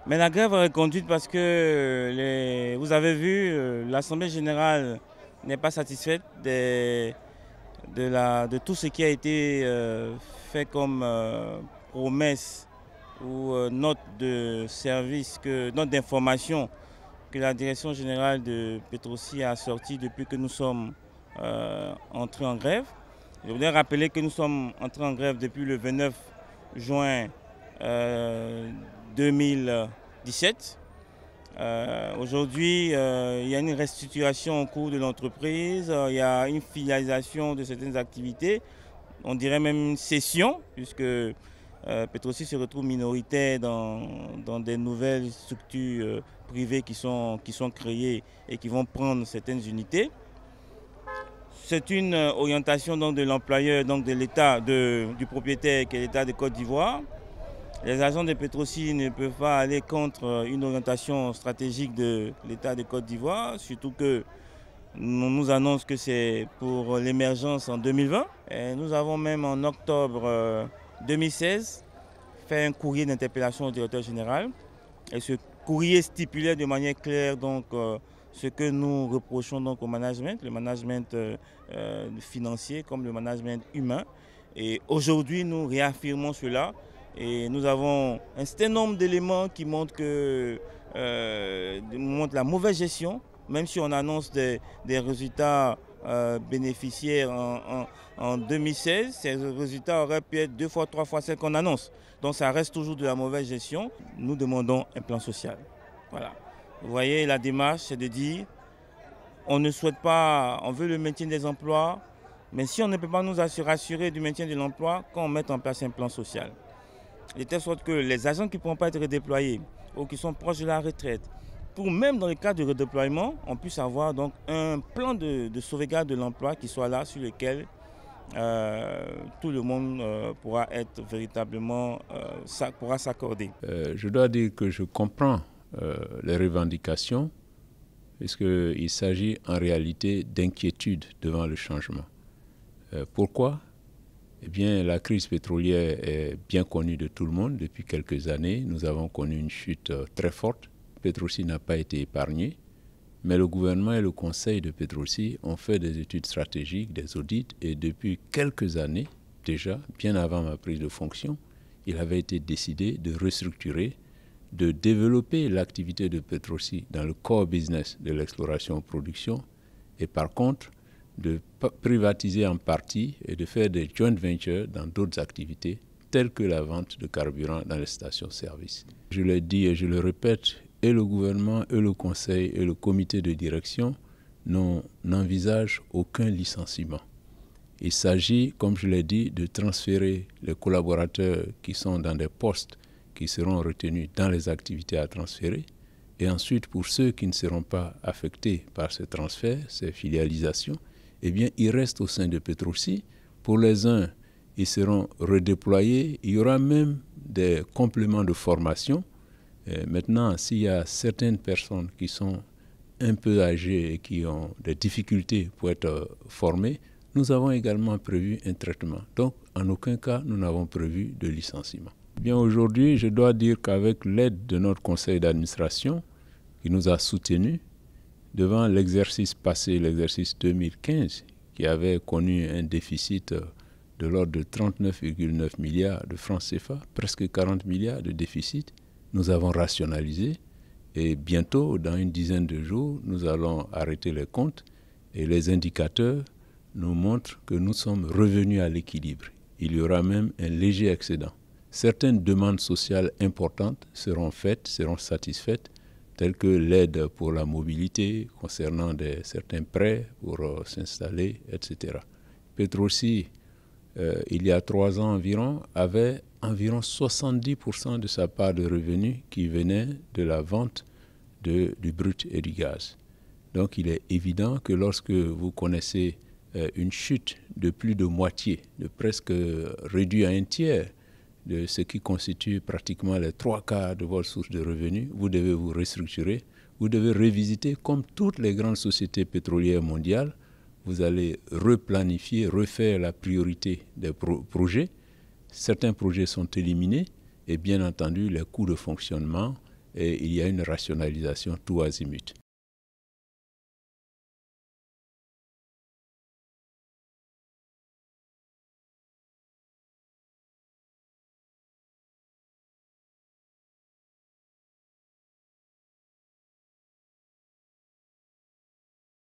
Mais la grève est conduite parce que vous avez vu, l'Assemblée générale n'est pas satisfaite de tout ce qui a été fait comme promesse ou note de service, note d'information que la direction générale de Petrosi a sorti depuis que nous sommes entrés en grève. Je voudrais rappeler que nous sommes entrés en grève depuis le 29 juin 2017. Aujourd'hui, il y a une restructuration en cours de l'entreprise, il y a une filialisation de certaines activités, on dirait même une cession, puisque Petrosi se retrouve minoritaire dans des nouvelles structures privées qui sont créées et qui vont prendre certaines unités. C'est une orientation donc, de l'employeur, donc de l'État, du propriétaire qui est l'État de Côte d'Ivoire. Les agents de Petrosi ne peuvent pas aller contre une orientation stratégique de l'État de Côte d'Ivoire, surtout que nous annonce que c'est pour l'émergence en 2020. Et nous avons même en octobre 2016 fait un courrier d'interpellation au directeur général. Et ce courrier stipulait de manière claire donc, ce que nous reprochons donc, au management, le management financier comme le management humain. Et aujourd'hui, nous réaffirmons cela. Et nous avons un certain nombre d'éléments qui montrent la mauvaise gestion, même si on annonce des résultats bénéficiaires en 2016, ces résultats auraient pu être 2 fois, 3 fois celles qu'on annonce. Donc ça reste toujours de la mauvaise gestion. Nous demandons un plan social. Voilà. Vous voyez, la démarche, c'est de dire, on ne souhaite pas, on veut le maintien des emplois, mais si on ne peut pas nous assurer du maintien de l'emploi, qu'on mette en place un plan social. De telle sorte que les agents qui ne pourront pas être redéployés ou qui sont proches de la retraite, pour même dans le cas de redéploiement, on puisse avoir donc un plan de sauvegarde de l'emploi qui soit là, sur lequel tout le monde pourra être véritablement, pourra s'accorder. Je dois dire que je comprends les revendications, puisqu'il s'agit en réalité d'inquiétude devant le changement. Pourquoi ? Eh bien, la crise pétrolière est bien connue de tout le monde depuis quelques années. Nous avons connu une chute très forte. Petrosi n'a pas été épargné, mais le gouvernement et le conseil de Petrosi ont fait des études stratégiques, des audits, et depuis quelques années, déjà, bien avant ma prise de fonction, il avait été décidé de restructurer, de développer l'activité de Petrosi dans le core business de l'exploration-production, et par contre, de privatiser en partie et de faire des joint ventures dans d'autres activités, telles que la vente de carburant dans les stations-service. Je l'ai dit et je le répète, et le gouvernement, et le conseil, et le comité de direction n'envisagent aucun licenciement. Il s'agit, comme je l'ai dit, de transférer les collaborateurs qui sont dans des postes qui seront retenus dans les activités à transférer, et ensuite, pour ceux qui ne seront pas affectés par ce transfert, ces filialisations, eh bien, ils restent au sein de Petrosi. Pour les uns, ils seront redéployés. Il y aura même des compléments de formation. Et maintenant, s'il y a certaines personnes qui sont un peu âgées et qui ont des difficultés pour être formées, nous avons également prévu un traitement. Donc, en aucun cas, nous n'avons prévu de licenciement. Bien, aujourd'hui, je dois dire qu'avec l'aide de notre conseil d'administration, qui nous a soutenus, devant l'exercice passé, l'exercice 2015, qui avait connu un déficit de l'ordre de 39,9 milliards de francs CFA, presque 40 milliards de déficit, nous avons rationalisé et bientôt, dans une dizaine de jours, nous allons arrêter les comptes et les indicateurs nous montrent que nous sommes revenus à l'équilibre. Il y aura même un léger excédent. Certaines demandes sociales importantes seront faites, seront satisfaites, telles que l'aide pour la mobilité, concernant certains prêts pour s'installer, etc. Petrosi, il y a 3 ans environ, avait environ 70% de sa part de revenus qui venait de la vente du brut et du gaz. Donc il est évident que lorsque vous connaissez une chute de plus de moitié, de presque réduit à un tiers de ce qui constitue pratiquement les 3/4 de votre source de revenus, vous devez vous restructurer, vous devez revisiter, comme toutes les grandes sociétés pétrolières mondiales, vous allez replanifier, refaire la priorité des projets. Certains projets sont éliminés et bien entendu les coûts de fonctionnement, et il y a une rationalisation tout azimut.